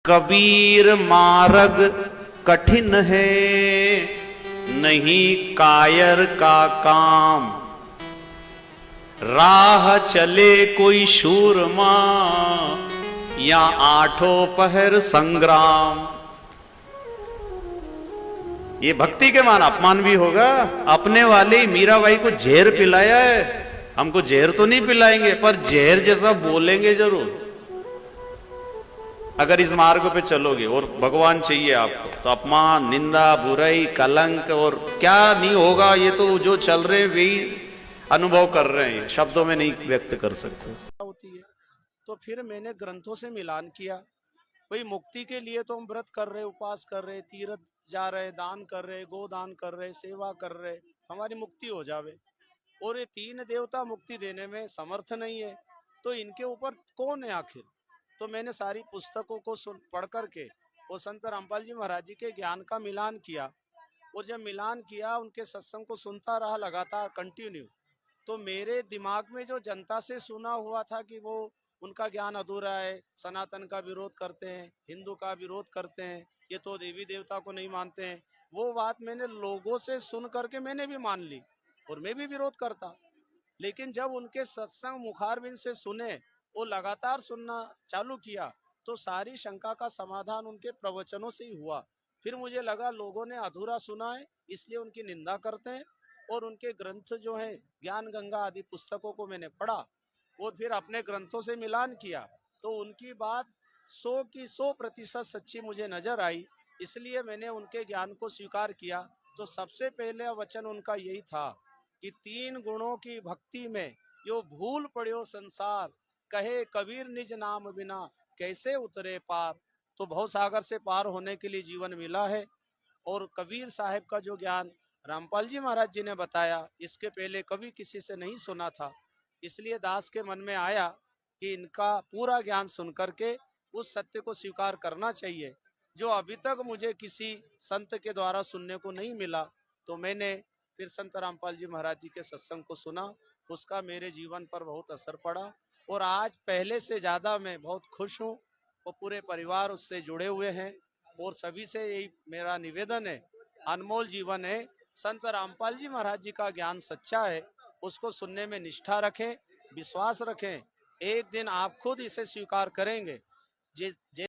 कबीर मार्ग कठिन है, नहीं कायर का काम। राह चले कोई शूरमा, या आठों पहर संग्राम। ये भक्ति के मान अपमान भी होगा। अपने वाले ही मीराबाई को जहर पिलाया है, हमको जहर तो नहीं पिलाएंगे पर जहर जैसा बोलेंगे जरूर। अगर इस मार्ग पे चलोगे और भगवान चाहिए आपको, तो अपमान, निंदा, बुराई, कलंक और क्या नहीं होगा, ये तो जो चल रहे हैं वही अनुभव कर रहे हैं, शब्दों में नहीं व्यक्त कर सकते होती है। तो फिर मैंने ग्रंथों से मिलान किया। भाई मुक्ति के लिए तो हम व्रत कर रहे, उपवास कर रहे, तीर्थ जा रहे, दान कर रहे, गोदान कर रहे, सेवा कर रहे, हमारी मुक्ति हो जावे। और ये तीन देवता मुक्ति देने में समर्थ नहीं है, तो इनके ऊपर कौन है आखिर। तो मैंने सारी पुस्तकों को पढ़ करके वो संत रामपाल जी महाराज जी के ज्ञान का मिलान किया। और जब मिलान किया, उनके सत्संग को सुनता रहा लगातार कंटिन्यू, तो मेरे दिमाग में जो जनता से सुना हुआ था कि वो उनका ज्ञान अधूरा है, सनातन का विरोध करते हैं, हिंदू का विरोध करते हैं, ये तो देवी देवता को नहीं मानते हैं, वो बात मैंने लोगों से सुन करके मैंने भी मान ली और मैं भी विरोध करता। लेकिन जब उनके सत्संग मुखारबिंद से सुने, वो लगातार सुनना चालू किया, तो सारी शंका का समाधान उनके प्रवचनों से ही हुआ। फिर मुझे लगा लोगों ने अधूरा सुना है, इसलिए उनकी निंदा करते हैं। और उनके ग्रंथ जो है ज्ञान गंगा आदि पुस्तकों को मैंने पढ़ा और फिर अपने ग्रंथों से मिलान किया, तो उनकी बात 100 की 100% सच्ची मुझे नजर आई। इसलिए मैंने उनके ज्ञान को स्वीकार किया। तो सबसे पहले वचन उनका यही था कि तीन गुणों की भक्ति में यो भूल पड़ियो संसार, कहे कबीर निज नाम बिना कैसे उतरे पार। तो भव सागर से पार होने के लिए जीवन मिला है। और कबीर साहब का जो ज्ञान रामपाल जी महाराज जी ने बताया, इसके पहले कभी किसी से नहीं सुना था। इसलिए दास के मन में आया कि इनका पूरा ज्ञान सुन करके उस सत्य को स्वीकार करना चाहिए, जो अभी तक मुझे किसी संत के द्वारा सुनने को नहीं मिला। तो मैंने फिर संत रामपाल जी महाराज जी के सत्संग को सुना, उसका मेरे जीवन पर बहुत असर पड़ा और आज पहले से ज़्यादा मैं बहुत खुश हूँ। और पूरे परिवार उससे जुड़े हुए हैं। और सभी से यही मेरा निवेदन है, अनमोल जीवन है, संत रामपाल जी महाराज जी का ज्ञान सच्चा है, उसको सुनने में निष्ठा रखें, विश्वास रखें, एक दिन आप खुद इसे स्वीकार करेंगे।